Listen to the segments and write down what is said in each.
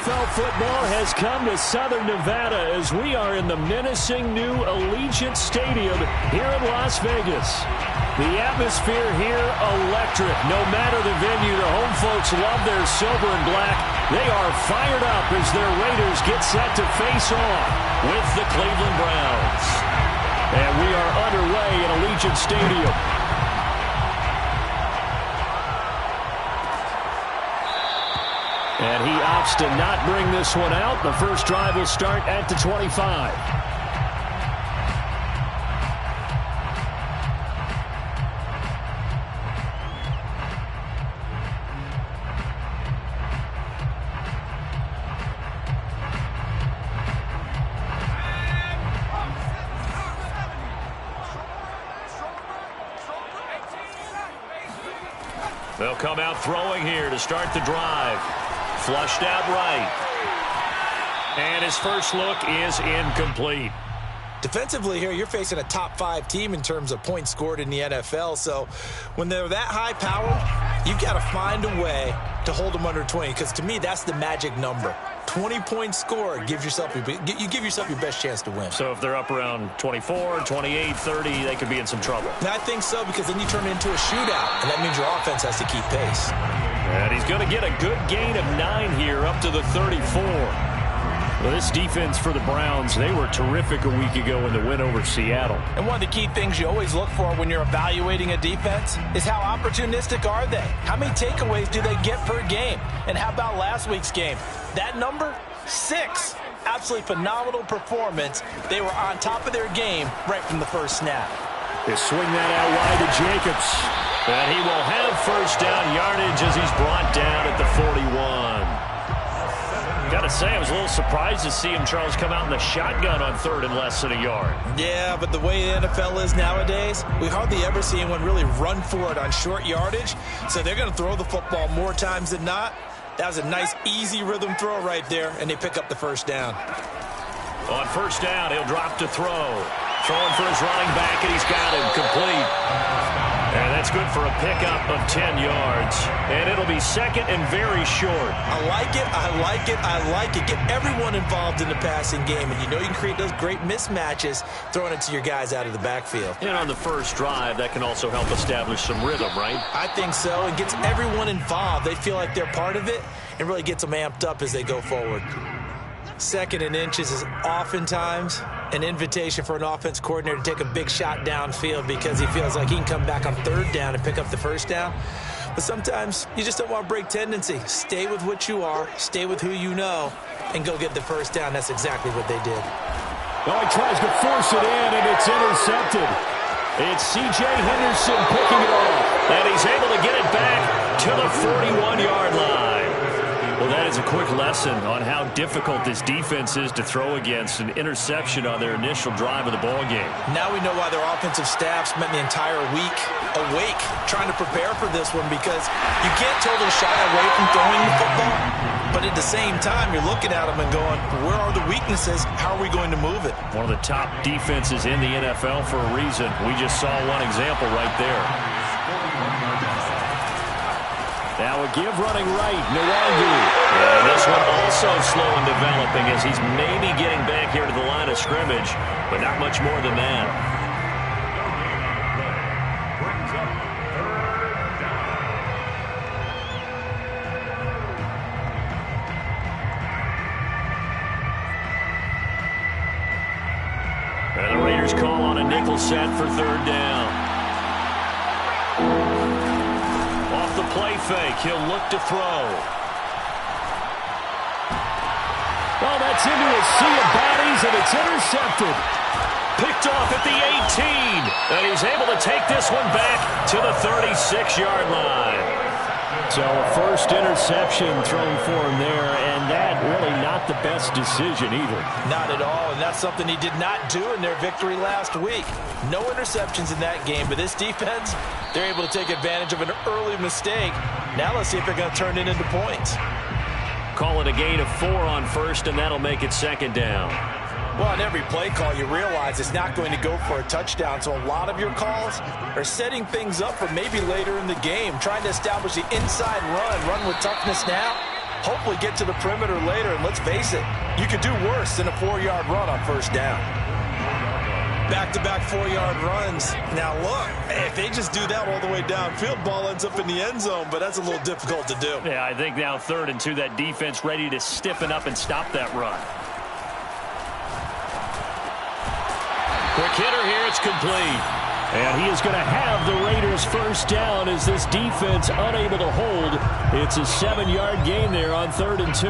NFL football has come to Southern Nevada as we are in the menacing new Allegiant Stadium here in Las Vegas. The atmosphere here, electric. No matter the venue, the home folks love their silver and black. They are fired up as their Raiders get set to face off with the Cleveland Browns. And we are underway in Allegiant Stadium. And he opts to not bring this one out. The first drive will start at the 25. They'll come out throwing here to start the drive. Flushed out right. And his first look is incomplete. Defensively here, you're facing a top 5 team in terms of points scored in the NFL. So when they're that high powered, you've got to find a way to hold them under 20. Because to me, that's the magic number. 20 points scored, you give yourself your best chance to win. So if they're up around 24, 28, 30, they could be in some trouble. And I think so, because then you turn it into a shootout, and that means your offense has to keep pace. And he's going to get a good gain of 9 here up to the 34. Well, this defense for the Browns, they were terrific a week ago in the win over Seattle. And one of the key things you always look for when you're evaluating a defense is how opportunistic are they? How many takeaways do they get per game? And how about last week's game? That number? 6. Absolutely phenomenal performance. They were on top of their game right from the first snap. They swing that out wide to Jacobs. And he will have first down yardage as he's brought down at the 41. Got to say, I was a little surprised to see him, Charles, come out in the shotgun on 3rd and less than a yard. Yeah, but the way the NFL is nowadays, we hardly ever see anyone really run for it on short yardage. So they're going to throw the football more times than not. That was a nice, easy rhythm throw right there, and they pick up the first down. On first down, he'll drop to throw. Throwing for his running back, and he's got him complete. And that's good for a pickup of 10 yards. And it'll be second and very short. I like it, I like it, I like it. Get everyone involved in the passing game. And you know you can create those great mismatches throwing it to your guys out of the backfield. And on the first drive, that can also help establish some rhythm, right? I think so. It gets everyone involved. They feel like they're part of it and really gets them amped up as they go forward. 2nd and inches is oftentimes an invitation for an offense coordinator to take a big shot downfield because he feels like he can come back on 3rd down and pick up the first down. But sometimes you just don't want to break tendency. Stay with what you are, stay with who you know, and go get the first down. That's exactly what they did. Well, he tries to force it in, and it's intercepted. It's C.J. Henderson picking it off. And he's able to get it back to the 41-yard line. Well, that is a quick lesson on how difficult this defense is to throw against. An interception on their initial drive of the ballgame. Now we know why their offensive staff spent the entire week awake trying to prepare for this one, because you can't totally shy away from throwing the football, but at the same time, you're looking at them and going, where are the weaknesses? How are we going to move it? One of the top defenses in the NFL for a reason. We just saw one example right there. Now a give running right, Nwangu. And this one also slow in developing as he's maybe getting back here to the line of scrimmage, but not much more than that. And the Raiders call on a nickel set for 3rd down. The play fake. He'll look to throw. Well, that's into a sea of bodies, and it's intercepted. Picked off at the 18. And he's able to take this one back to the 36-yard line. So a first interception thrown for him there, and that really not the best decision either. Not at all, and that's something he did not do in their victory last week. No interceptions in that game, but this defense, they're able to take advantage of an early mistake. Now let's see if they're going to turn it into points. Call it a gain of 4 on first, and that'll make it 2nd down. Well, on every play call, you realize it's not going to go for a touchdown, so a lot of your calls are setting things up for maybe later in the game, trying to establish the inside run with toughness now, hopefully get to the perimeter later, and let's face it, you could do worse than a 4-yard run on first down. Back-to-back 4-yard runs. Now, look, if they just do that all the way downfield, ball ends up in the end zone, but that's a little difficult to do. Yeah, I think now 3rd and 2, that defense ready to stiffen up and stop that run. Quick hitter here, it's complete. And he is going to have the Raiders first down as this defense unable to hold. It's a 7-yard gain there on 3rd and 2.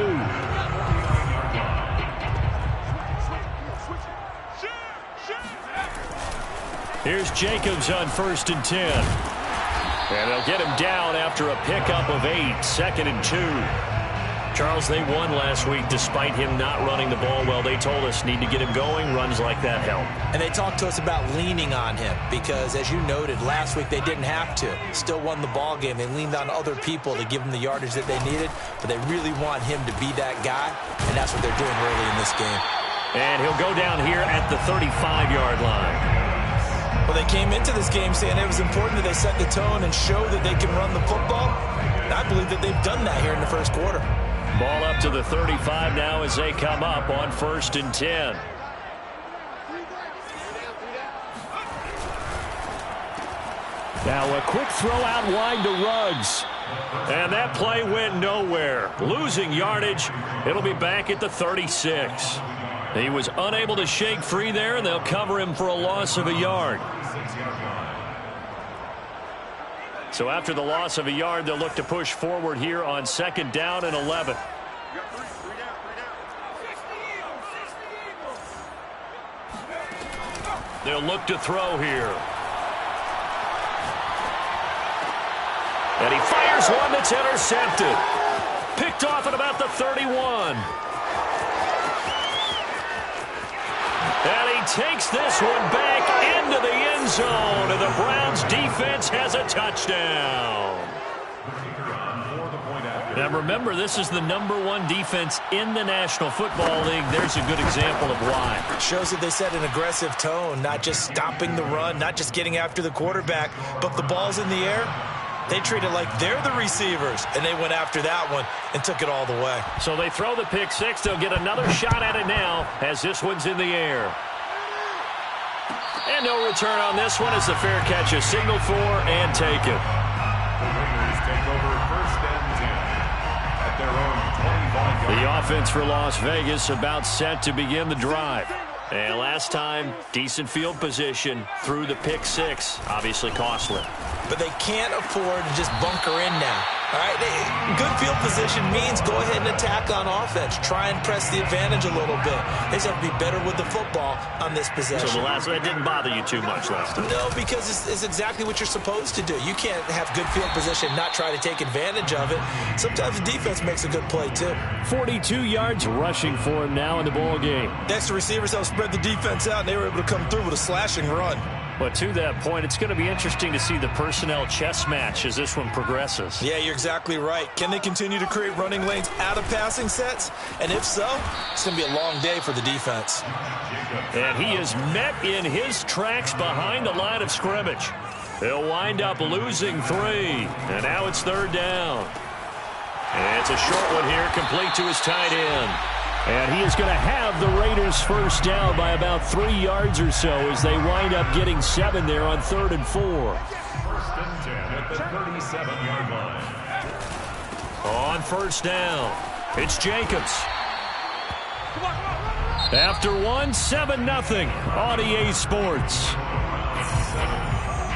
Here's Jacobs on 1st and 10. And they'll get him down after a pickup of 8, 2nd and 2. Charles, they won last week despite him not running the ball well. They told us need to get him going. Runs like that help. And they talked to us about leaning on him because, as you noted, last week they didn't have to. Still won the ball game. They leaned on other people to give them the yardage that they needed, but they really want him to be that guy, and that's what they're doing early in this game. And he'll go down here at the 35-yard line. Well, they came into this game saying it was important that they set the tone and show that they can run the football. And I believe that they've done that here in the first quarter. Ball up to the 35 now as they come up on 1st and 10. Now a quick throw out wide to Ruggs. And that play went nowhere. Losing yardage. It'll be back at the 36. He was unable to shake free there, and they'll cover him for a loss of a yard. So after the loss of a yard, they'll look to push forward here on 2nd down and 11. They'll look to throw here. And he fires one that's intercepted. Picked off at about the 31. And he takes this one back into the end zone, and the Browns defense has a touchdown. Now remember, this is the #1 defense in the National Football League. There's a good example of why. It shows that they set an aggressive tone, not just stopping the run, not just getting after the quarterback, but the ball's in the air. They treat it like they're the receivers, and they went after that one and took it all the way. So they throw the pick six. They'll get another shot at it now as this one's in the air. And no return on this one as the fair catch is signaled for and taken. The Raiders take over 1st and 10 at their own 25-yard line. The offense for Las Vegas about set to begin the drive. And last time, decent field position through the pick six. Obviously costly. But they can't afford to just bunker in now. All right, good field position means go ahead and attack on offense. Try and press the advantage a little bit. They just have to be better with the football on this possession. So that didn't bother you too much last time? No, because it's exactly what you're supposed to do. You can't have good field position and not try to take advantage of it. Sometimes the defense makes a good play, too. 42 yards rushing for him now in the ball game. Next, the receivers helped spread the defense out, and they were able to come through with a slashing run. But to that point, it's going to be interesting to see the personnel chess match as this one progresses. Yeah, you're exactly right. Can they continue to create running lanes out of passing sets? And if so, it's going to be a long day for the defense. And he is met in his tracks behind the line of scrimmage. They'll wind up losing 3. And now it's 3rd down. And it's a short one here, complete to his tight end. And he is going to have the Raiders first down by about 3 yards or so as they wind up getting 7 there on 3rd and 4. 1st and 10 at the 37-yard line. On first down, it's Jacobs. After 1, 7-0 on EA Sports. 7,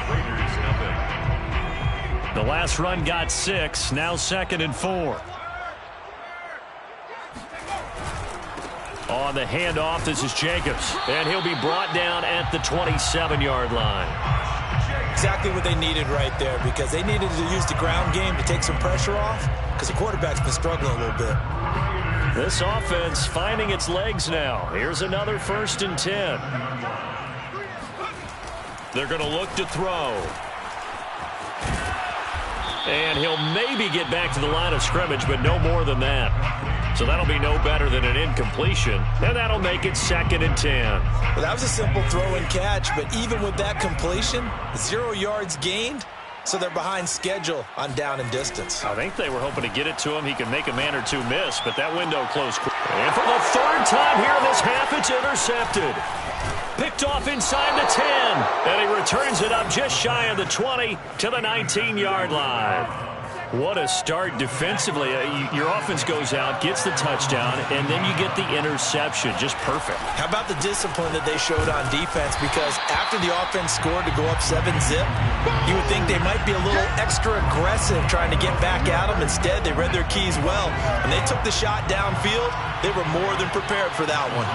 Raiders 0. The last run got 6, now 2nd and 4. On the handoff, this is Jacobs. And he'll be brought down at the 27-yard line. Exactly what they needed right there, because they needed to use the ground game to take some pressure off, because the quarterback's been struggling a little bit. This offense finding its legs now. Here's another 1st and 10. They're going to look to throw. And he'll maybe get back to the line of scrimmage, but no more than that. So that'll be no better than an incompletion, and that'll make it 2nd and 10. Well, that was a simple throw and catch, but even with that completion, 0 yards gained, so they're behind schedule on down and distance. I think they were hoping to get it to him. He can make a man or two miss, but that window closed quick. And for the third time here in this half, it's intercepted. Picked off inside the 10, and he returns it up just shy of the 20 to the 19-yard line. What a start defensively. Your offense goes out, gets the touchdown, and then you get the interception. Just perfect. How about the discipline that they showed on defense? Because after the offense scored to go up 7-zip, you would think they might be a little extra aggressive trying to get back at them. Instead, they read their keys well. When they took the shot downfield, they were more than prepared for that one.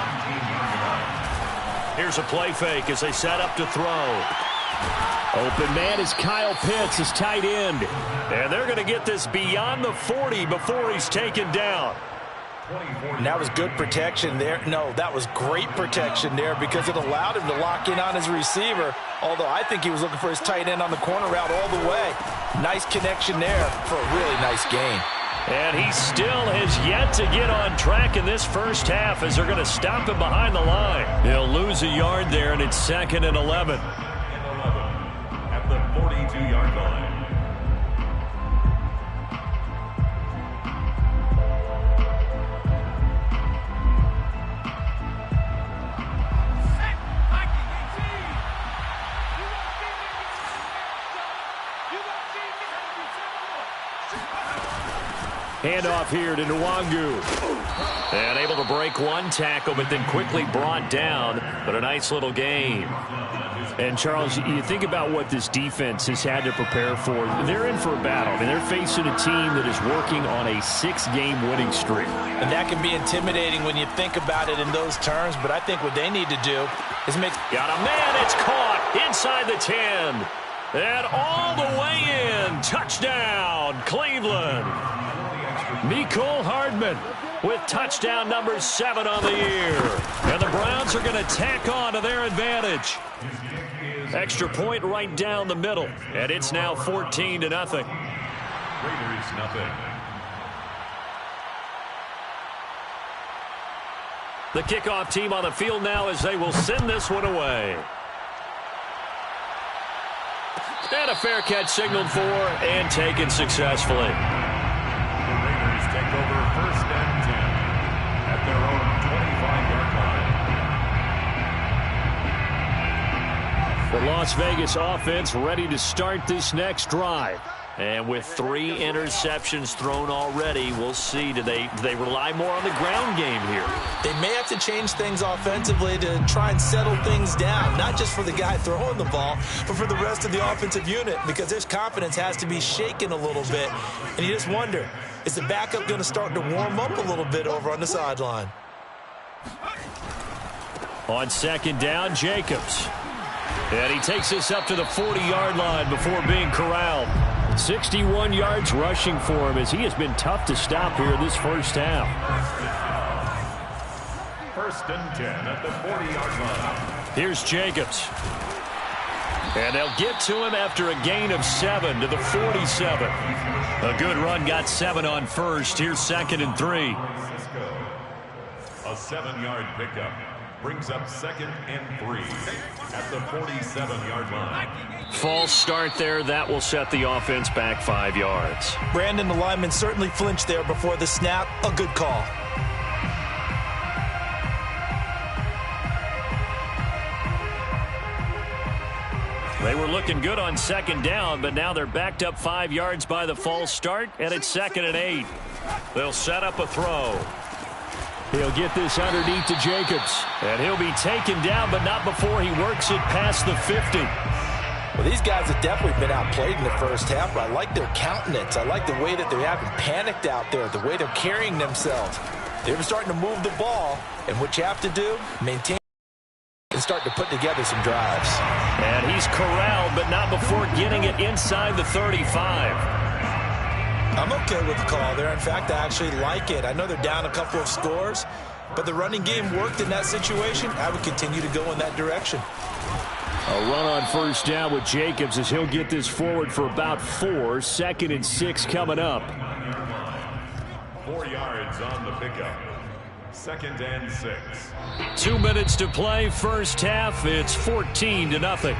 Here's a play fake as they set up to throw. Open man is Kyle Pitts, his tight end. And they're going to get this beyond the 40 before he's taken down. And that was good protection there. No, that was great protection there because it allowed him to lock in on his receiver. Although I think he was looking for his tight end on the corner route all the way. Nice connection there for a really nice gain. And he still has yet to get on track in this first half as they're going to stop him behind the line. He'll lose a yard there, and it's 2nd and 11. At the 42-yard line. Handoff here to Nwangu. And able to break one tackle, but then quickly brought down. But a nice little gain. And, Charles, you think about what this defense has had to prepare for. They're in for a battle. I mean, they're facing a team that is working on a 6-game winning streak. And that can be intimidating when you think about it in those terms. But I think what they need to do is make... Got a man. It's caught inside the 10. And all the way in. Touchdown, Cleveland. Mecole Hardman with touchdown number 7 on the year. And the Browns are going to tack on to their advantage. Extra point right down the middle. And it's now 14-0. Raiders nothing. The kickoff team on the field now as they will send this one away. And a fair catch signaled for and taken successfully. Take over 1st and 10 at their own 25-yard line. The Las Vegas offense ready to start this next drive. And with 3 interceptions thrown already, we'll see. Do they rely more on the ground game here? They may have to change things offensively to try and settle things down, not just for the guy throwing the ball, but for the rest of the offensive unit, because their confidence has to be shaken a little bit. And you just wonder, is the backup going to start to warm up a little bit over on the sideline? On 2nd down, Jacobs. And he takes this up to the 40-yard line before being corralled. 61 yards rushing for him as he has been tough to stop here in this first half. 1st and 10 at the 40-yard line. Here's Jacobs. And they'll get to him after a gain of 7 to the 47. A good run, got 7 on first. Here's 2nd and 3. A 7-yard pickup brings up 2nd and 3 at the 47-yard line. False start there. That will set the offense back 5 yards. Brandon, the lineman certainly flinched there before the snap. A good call. They were looking good on 2nd down, but now they're backed up 5 yards by the false start, and it's 2nd and 8. They'll set up a throw. He'll get this underneath to Jacobs. And he'll be taken down, but not before he works it past the 50. Well, these guys have definitely been outplayed in the first half, but I like their countenance. I like the way that they haven't panicked out there, the way they're carrying themselves. They're starting to move the ball, and what you have to do, maintain and start to put together some drives. And he's corralled, but not before getting it inside the 35. I'm okay with the call there. In fact, I actually like it. I know they're down a couple of scores, but the running game worked in that situation. I would continue to go in that direction. A run on 1st down with Jacobs as he'll get this forward for about 4. 2nd and 6 coming up. 4 yards on the pickup. 2nd and 6. 2 minutes to play. First half. It's 14-0.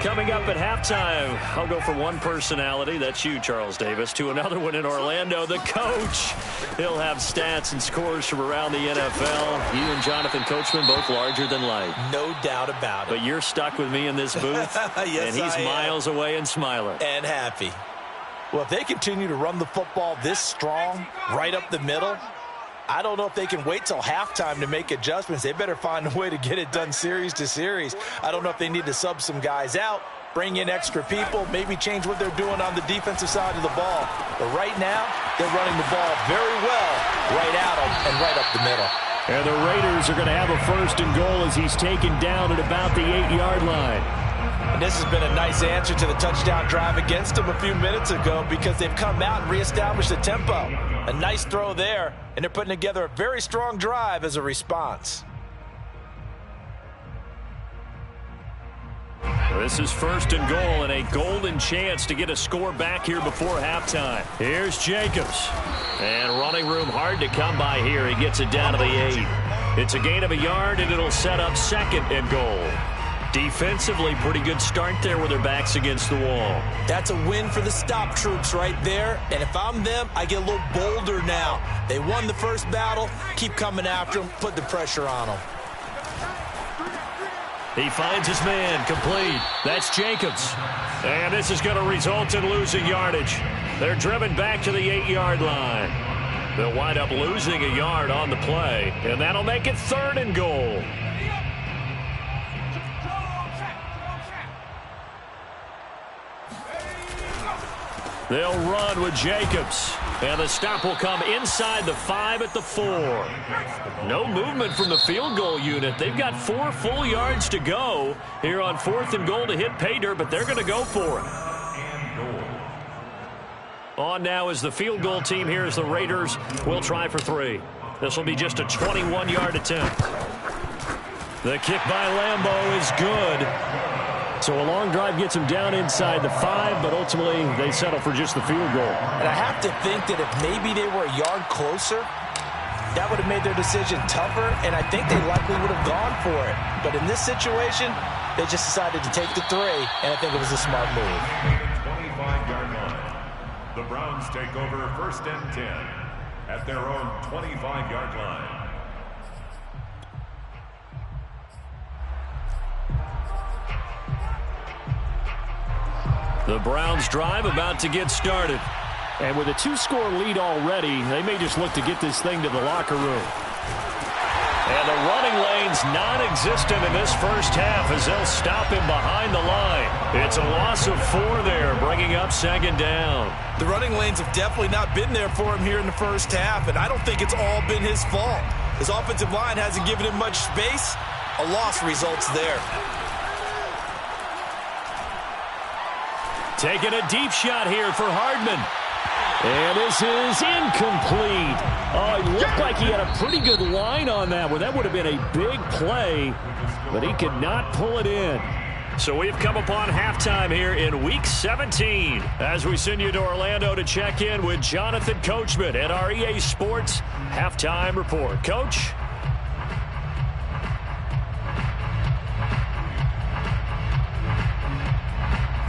Coming up at halftime, I'll go from one personality, that's you, Charles Davis, to another one in Orlando, the coach. He'll have stats and scores from around the NFL. You and Jonathan Coachman, both larger than life. No doubt about it. But you're stuck with me in this booth, yes, and he's miles away and smiling. And happy. Well, if they continue to run the football this strong, right up the middle, I don't know if they can wait till halftime to make adjustments. They better find a way to get it done series to series. I don't know if they need to sub some guys out, bring in extra people, maybe change what they're doing on the defensive side of the ball. But right now, they're running the ball very well right at them and right up the middle. And the Raiders are going to have a 1st and goal as he's taken down at about the 8-yard line. And this has been a nice answer to the touchdown drive against them a few minutes ago because they've come out and reestablished the tempo. A nice throw there, and they're putting together a very strong drive as a response. This is 1st and goal and a golden chance to get a score back here before halftime. Here's Jacobs. And running room hard to come by here. He gets it down to the 8. It's a gain of a yard, and it'll set up 2nd and goal. Defensively, pretty good start there with their backs against the wall. That's a win for the stop troops right there. And if I'm them, I get a little bolder now. They won the first battle. Keep coming after them. Put the pressure on them. He finds his man, complete. That's Jacobs. And this is going to result in losing yardage. They're driven back to the 8-yard line. They'll wind up losing a yard on the play, and that'll make it 3rd and goal. They'll run with Jacobs. And the stop will come inside the 5 at the 4. No movement from the field goal unit. They've got 4 full yards to go here on 4th and goal to hit pay dirt, but they're going to go for it. On now is the field goal team here as the Raiders will try for 3. This will be just a 21-yard attempt. The kick by Lambeau is good. So a long drive gets them down inside the 5, but ultimately they settle for just the field goal. And I have to think that if maybe they were a yard closer, that would have made their decision tougher, and I think they likely would have gone for it. But in this situation, they just decided to take the 3, and I think it was a smart move. 25-yard line. The Browns take over 1st and 10 at their own 25-yard line. The Browns drive about to get started. And with a 2-score lead already, they may just look to get this thing to the locker room. And the running lane's non-existent in this first half as they'll stop him behind the line. It's a loss of 4 there, bringing up 2nd down. The running lanes have definitely not been there for him here in the first half, and I don't think it's all been his fault. His offensive line hasn't given him much space. A loss results there. Taking a deep shot here for Hardman. And this is incomplete. Oh, it looked like he had a pretty good line on that one. That would have been a big play, but he could not pull it in. So we've come upon halftime here in Week 17 as we send you to Orlando to check in with Jonathan Coachman at our EA Sports Halftime Report. Coach?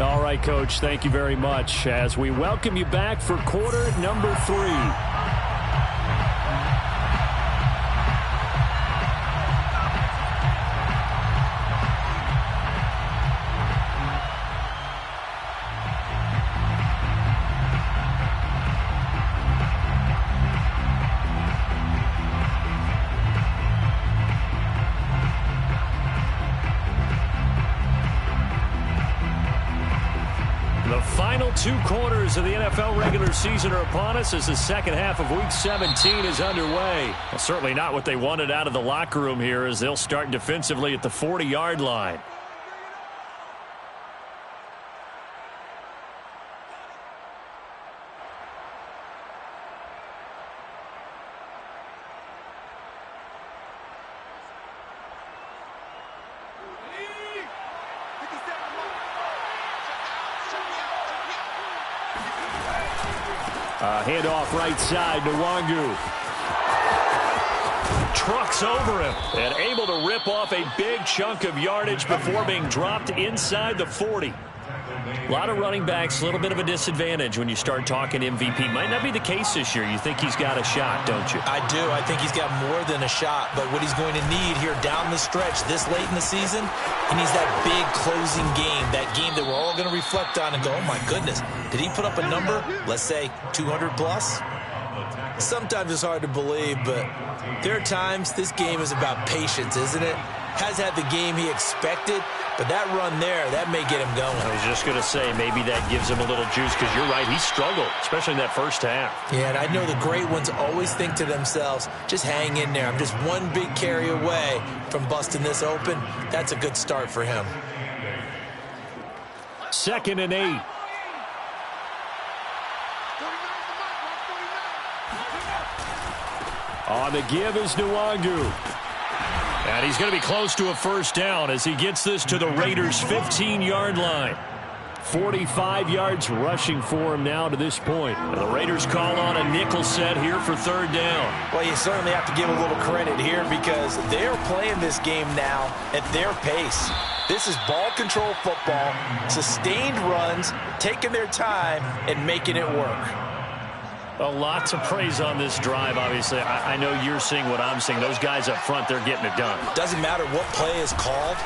All right, Coach, thank you very much as we welcome you back for quarter number 3. The final 2 quarters of the NFL regular season are upon us as the second half of Week 17 is underway. Well, certainly not what they wanted out of the locker room here as they'll start defensively at the 40-yard line. Handoff right side to Wangu. trucks over him and able to rip off a big chunk of yardage before being dropped inside the 40. A lot of running backs, a little bit of a disadvantage when you start talking MVP. Might not be the case this year. You think he's got a shot, don't you? I do. I think he's got more than a shot. But what he's going to need here down the stretch this late in the season, he needs that big closing game, that game that we're all going to reflect on and go, oh, my goodness, did he put up a number, let's say 200 plus? Sometimes it's hard to believe, but there are times this game is about patience, isn't it? Has had the game he expected, but that run there, that may get him going. I was just going to say, maybe that gives him a little juice, because you're right, he struggled, especially in that first half. Yeah, and I know the great ones always think to themselves, just hang in there. I'm just one big carry away from busting this open. That's a good start for him. 2nd and 8. On the give is Nwangu. And he's going to be close to a first down as he gets this to the Raiders' 15-yard line. 45 yards rushing for him now to this point. And the Raiders call on a nickel set here for 3rd down. Well, you certainly have to give a little credit here because they're playing this game now at their pace. This is ball control football, sustained runs, taking their time and making it work. A lot to praise on this drive, obviously. I know you're seeing what I'm seeing. Those guys up front, they're getting it done. Doesn't matter what play is called.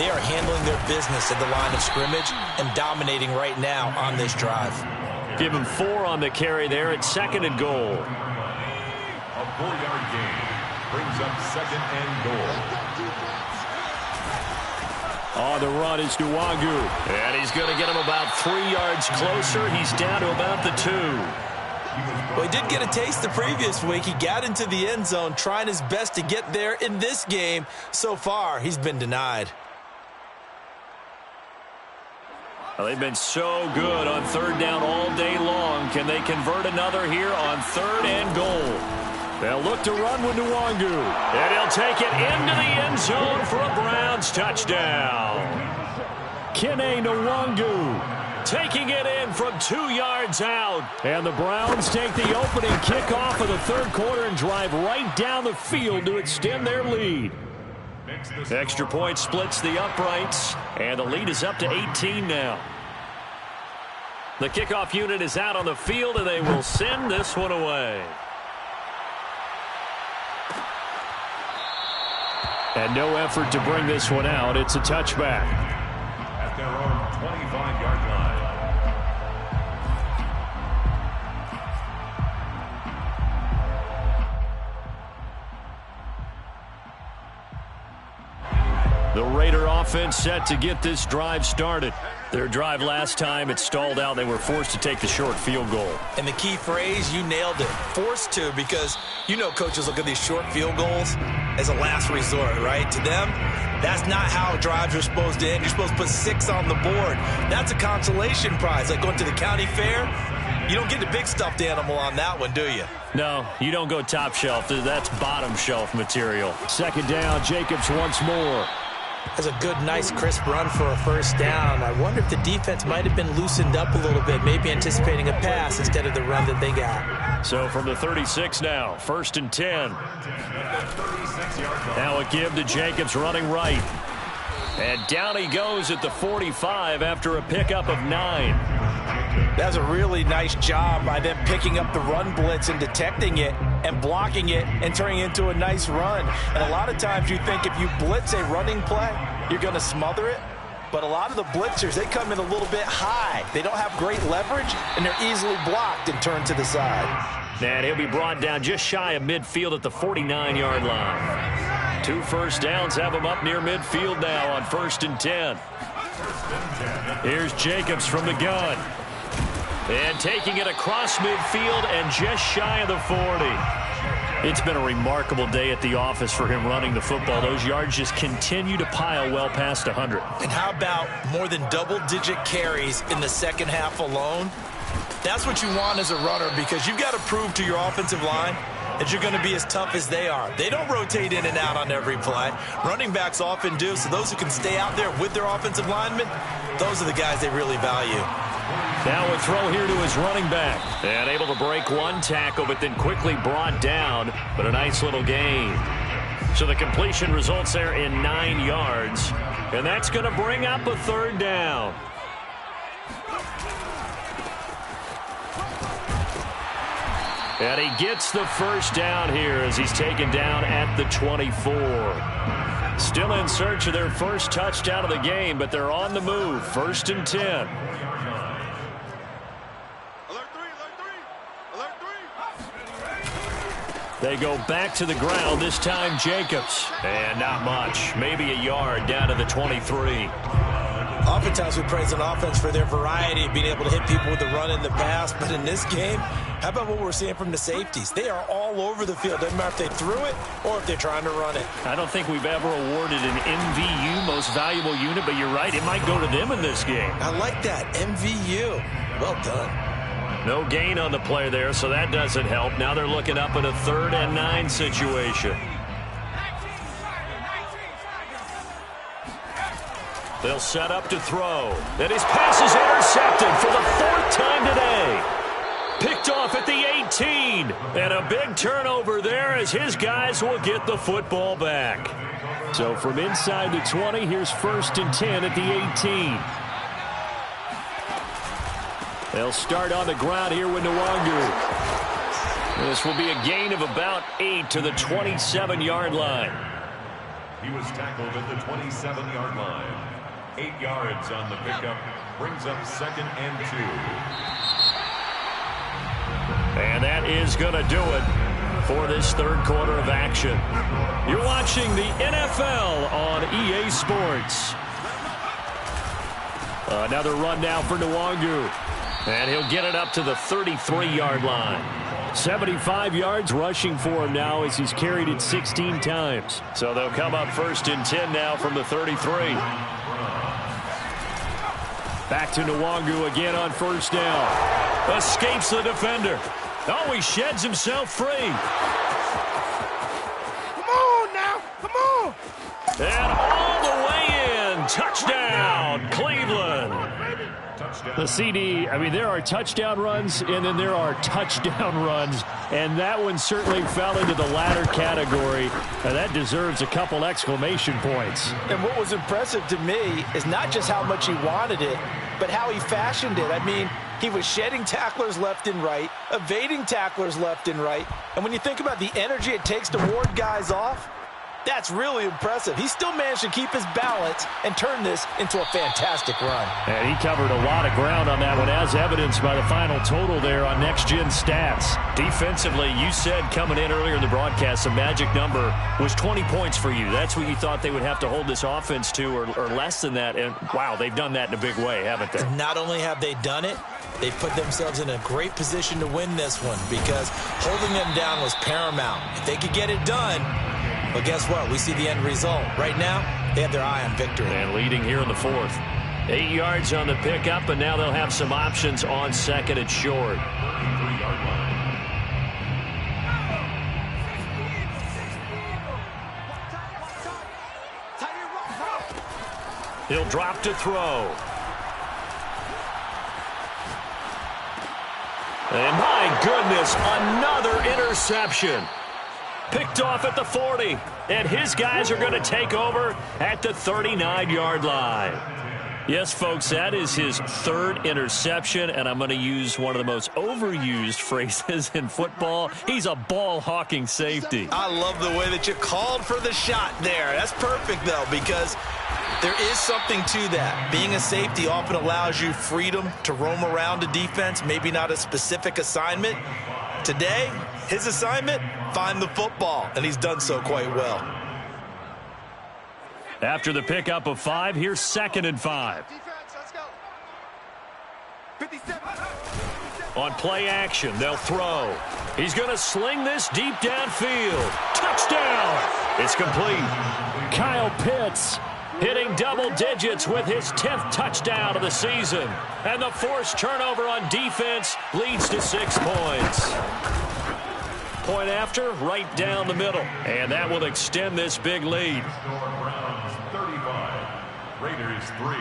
They are handling their business at the line of scrimmage and dominating right now on this drive. Give him 4 on the carry there at 2nd and goal. A 4-yard gain brings up 2nd and goal. On the run is Nwangu. And he's going to get him about 3 yards closer. He's down to about the 2. Well, he did get a taste the previous week. He got into the end zone trying his best to get there in this game. So far, he's been denied. Well, they've been so good on 3rd down all day long. Can they convert another here on 3rd and goal? They'll look to run with Nwangu. And he'll take it into the end zone for a Browns touchdown. Kene Nwangu taking it in from 2 yards out. And the Browns take the opening kickoff of the 3rd quarter and drive right down the field to extend their lead. Extra point splits the uprights, and the lead is up to 18 now. The kickoff unit is out on the field, and they will send this one away. And no effort to bring this one out. It's a touchback. At their own 25-yard line. The Raider offense set to get this drive started. Their drive last time, it stalled out. They were forced to take the short field goal. And the key phrase, you nailed it, forced to, because you know coaches look at these short field goals as a last resort, right? To them, that's not how drives are supposed to end. You're supposed to put 6 on the board. That's a consolation prize. Like going to the county fair, you don't get the big stuffed animal on that one, do you? No, you don't go top shelf. That's bottom shelf material. 2nd down, Jacobs once more. That's a good, nice, crisp run for a first down. I wonder if the defense might have been loosened up a little bit, maybe anticipating a pass instead of the run that they got. So from the 36 now, 1st and 10. Now a give to Jacobs running right. And down he goes at the 45 after a pickup of 9. That's a really nice job by them picking up the run blitz and detecting it and blocking it and turning it into a nice run. And a lot of times you think if you blitz a running play, you're going to smother it. But a lot of the blitzers, they come in a little bit high. They don't have great leverage, and they're easily blocked and turned to the side. And he'll be brought down just shy of midfield at the 49-yard line. 2 first downs have him up near midfield now on 1st and 10. Here's Jacobs from the gun. And taking it across midfield and just shy of the 40. It's been a remarkable day at the office for him running the football. Those yards just continue to pile well past 100. And how about more than double-digit carries in the second half alone? That's what you want as a runner, because you've got to prove to your offensive line that you're going to be as tough as they are. They don't rotate in and out on every play. Running backs often do, so those who can stay out there with their offensive linemen, those are the guys they really value. Now a throw here to his running back. And able to break one tackle, but then quickly brought down. But a nice little gain. So the completion results there in 9 yards. And that's going to bring up a third down. And he gets the first down here as he's taken down at the 24. Still in search of their first touchdown of the game, but they're on the move. 1st and 10. They go back to the ground, this time Jacobs. And not much, maybe a yard down to the 23. Oftentimes we praise an offense for their variety, being able to hit people with the run and the pass. But in this game, how about what we're seeing from the safeties? They are all over the field. Doesn't matter if they threw it or if they're trying to run it. I don't think we've ever awarded an MVU, most valuable unit, but you're right, it might go to them in this game. I like that, MVU. Well done. No gain on the play there, so that doesn't help. Now they're looking up in a 3rd and 9 situation. They'll set up to throw. And his pass is intercepted for the 4th time today. Picked off at the 18. And a big turnover there as his guys will get the football back. So from inside the 20, here's 1st and 10 at the 18. They'll start on the ground here with Nwangu. This will be a gain of about 8 to the 27-yard line. He was tackled at the 27-yard line. 8 yards on the pickup. Brings up 2nd and 2. And that is going to do it for this 3rd quarter of action. You're watching the NFL on EA Sports. Another run now for Nwangu. And he'll get it up to the 33-yard line. 75 yards rushing for him now as he's carried it 16 times. So they'll come up 1st and 10 now from the 33. Back to Nwangu again on 1st down. Escapes the defender. Oh, he sheds himself free. Come on now. Come on. And all the way in. Touchdown, Cleveland. The CD, I mean, there are touchdown runs, and then there are touchdown runs, and that one certainly fell into the latter category. That deserves a couple exclamation points. And what was impressive to me is not just how much he wanted it, but how he fashioned it. I mean, he was shedding tacklers left and right, evading tacklers left and right, and when you think about the energy it takes to ward guys off, that's really impressive. He still managed to keep his balance and turn this into a fantastic run. And he covered a lot of ground on that one, as evidenced by the final total there on Next Gen Stats. Defensively, you said coming in earlier in the broadcast, the magic number was 20 points for you. That's what you thought they would have to hold this offense to, or less than that. And, wow, they've done that in a big way, haven't they? Not only have they done it, they put themselves in a great position to win this one because holding them down was paramount. If they could get it done, but guess what? We see the end result. Right now, they have their eye on victory. And leading here in the 4th. 8 yards on the pickup, and now they'll have some options on 2nd and short. He'll drop to throw. And my goodness, another interception. Picked off at the 40, and his guys are going to take over at the 39-yard line. Yes, folks, that is his 3rd interception, and I'm going to use one of the most overused phrases in football. He's a ball-hawking safety. I love the way that you called for the shot there. That's perfect, though, because there is something to that. Being a safety often allows you freedom to roam around a defense, maybe not a specific assignment. Today, his assignment, find the football, and he's done so quite well. After the pickup of 5, here's 2nd and 5. On play action, they'll throw. He's going to sling this deep downfield. Touchdown! It's complete. Kyle Pitts hitting double digits with his 10th touchdown of the season. And the forced turnover on defense leads to 6 points. Point after, right down the middle. And that will extend this big lead. Browns 35, Raiders 3.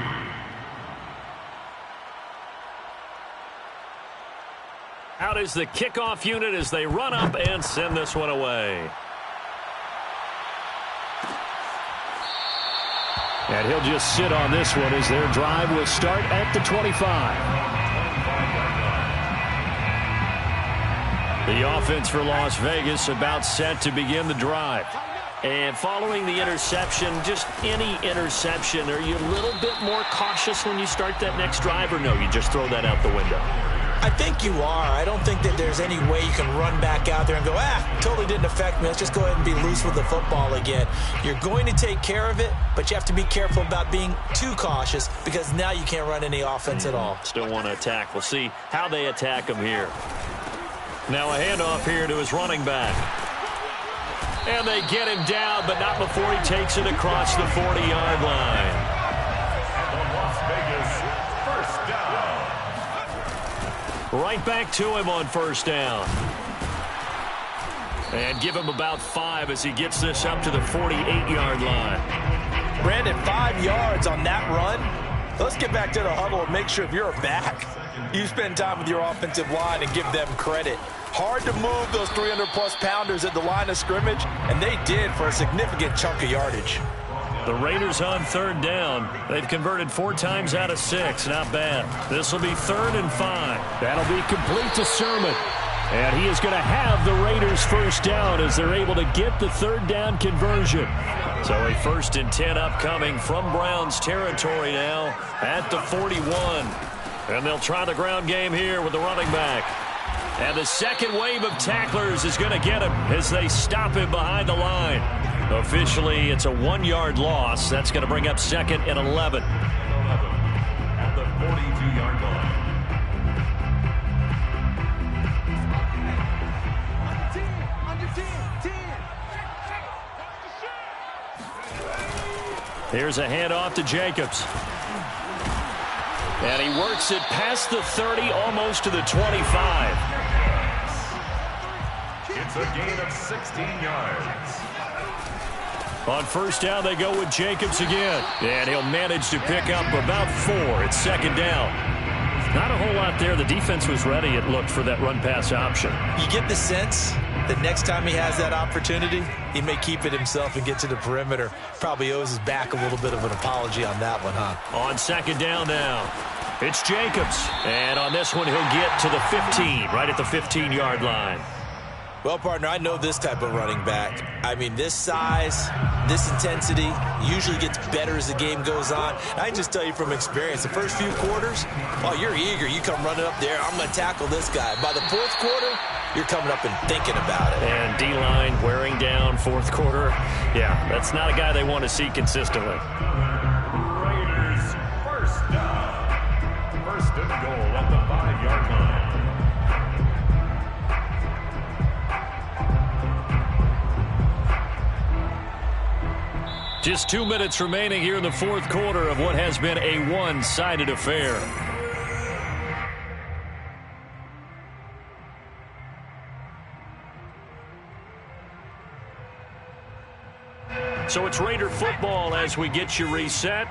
Out is the kickoff unit as they run up and send this one away. And he'll just sit on this one as their drive will start at the 25. The offense for Las Vegas about set to begin the drive. And following the interception, just any interception, are you a little bit more cautious when you start that next drive, or no, you just throw that out the window? I think you are. I don't think that there's any way you can run back out there and go, totally didn't affect me. Let's just go ahead and be loose with the football again. You're going to take care of it, but you have to be careful about being too cautious because now you can't run any offense at all. Still want to attack. We'll see how they attack him here. Now a handoff here to his running back. And they get him down, but not before he takes it across the 40-yard line. The Las Vegas first down. Right back to him on first down. And give him about 5 as he gets this up to the 48-yard line. Brandon, 5 yards on that run. Let's get back to the huddle and make sure if you're back, you spend time with your offensive line and give them credit. Hard to move those 300-plus pounders at the line of scrimmage, and they did for a significant chunk of yardage. The Raiders on third down. They've converted 4 times out of 6. Not bad. This will be 3rd and 5. That'll be complete to Sermon. And he is going to have the Raiders first down as they're able to get the 3rd down conversion. So a 1st and 10 upcoming from Browns territory now at the 41. And they'll try the ground game here with the running back. And the second wave of tacklers is going to get him as they stop him behind the line. Officially, it's a 1-yard loss. That's going to bring up 2nd and 11. At the 42-yard line. Here's a handoff to Jacobs. And he works it past the 30, almost to the 25. It's a gain of 16 yards. On first down, they go with Jacobs again. And he'll manage to pick up about 4. It's 2nd down. Not a whole lot there. The defense was ready, it looked, for that run-pass option. You get the sense that next time he has that opportunity, he may keep it himself and get to the perimeter. Probably owes his back a little bit of an apology on that one, huh? On 2nd down now, it's Jacobs. And on this one, he'll get to the 15, right at the 15-yard line. Well, partner, I know this type of running back. I mean, this size, this intensity usually gets better as the game goes on. I can just tell you from experience, the first few quarters, oh, you're eager. You come running up there, I'm going to tackle this guy. By the 4th quarter, you're coming up and thinking about it. And D-line wearing down 4th quarter. Yeah, that's not a guy they want to see consistently. Raiders first down. 1st and goal at the 5-yard line. Just 2 minutes remaining here in the 4th quarter of what has been a one-sided affair. So it's Raider football as we get you reset.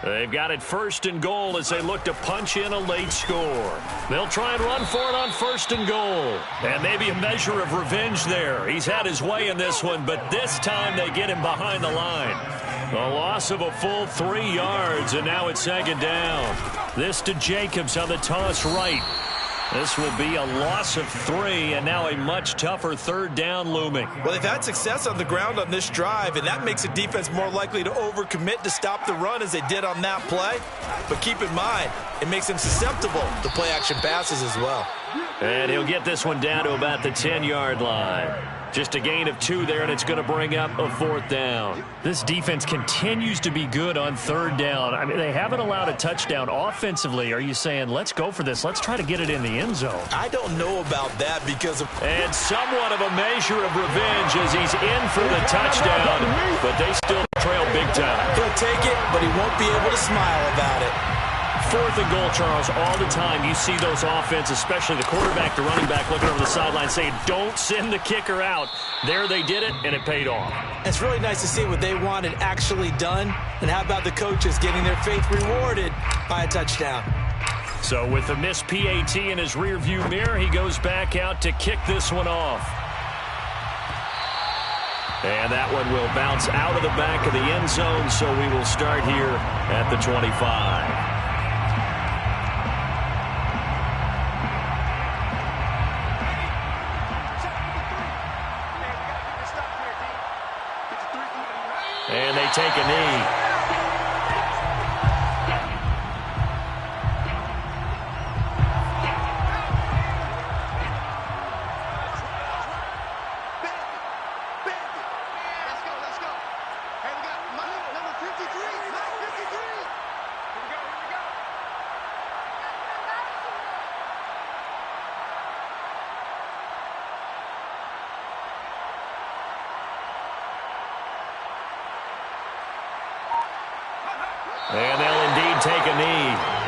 They've got it 1st and goal as they look to punch in a late score. They'll try and run for it on 1st and goal. And maybe a measure of revenge there. He's had his way in this one, but this time they get him behind the line. A loss of a full 3 yards, and now it's 2nd down. This to Jacobs on the toss right. This will be a loss of 3, and now a much tougher 3rd down looming. Well, they've had success on the ground on this drive, and that makes the defense more likely to overcommit to stop the run as they did on that play. But keep in mind, it makes them susceptible to play-action passes as well. And he'll get this one down to about the 10-yard line. Just a gain of 2 there, and it's going to bring up a 4th down. This defense continues to be good on 3rd down. I mean, they haven't allowed a touchdown offensively. Are you saying, let's go for this? Let's try to get it in the end zone. I don't know about that because of... And somewhat of a measure of revenge as he's in for the touchdown, but they still trail big time. He'll take it, but he won't be able to smile about it. 4th and goal, Charles. All the time you see those offenses, especially the quarterback, the running back, looking over the sideline saying, don't send the kicker out. There they did it, and it paid off. It's really nice to see what they wanted actually done. And how about the coaches getting their faith rewarded by a touchdown? So with a missed PAT in his rearview mirror, he goes back out to kick this one off. And that one will bounce out of the back of the end zone, so we will start here at the 25. And they take a knee. And they'll indeed take a knee.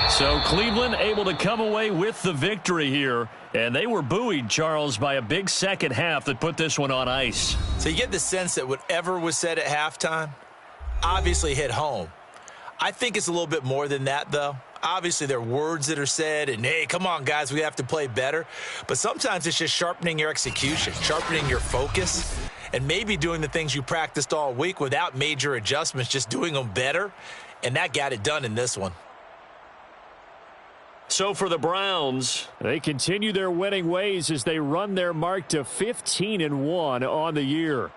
So Cleveland able to come away with the victory here. And they were buoyed, Charles, by a big second half that put this one on ice. So you get the sense that whatever was said at halftime obviously hit home. I think it's a little bit more than that, though. Obviously, there are words that are said, and, hey, come on, guys, we have to play better. But sometimes it's just sharpening your execution, sharpening your focus, and maybe doing the things you practiced all week without major adjustments, just doing them better. And that got it done in this one. So for the Browns, they continue their winning ways as they run their mark to 15-1 on the year.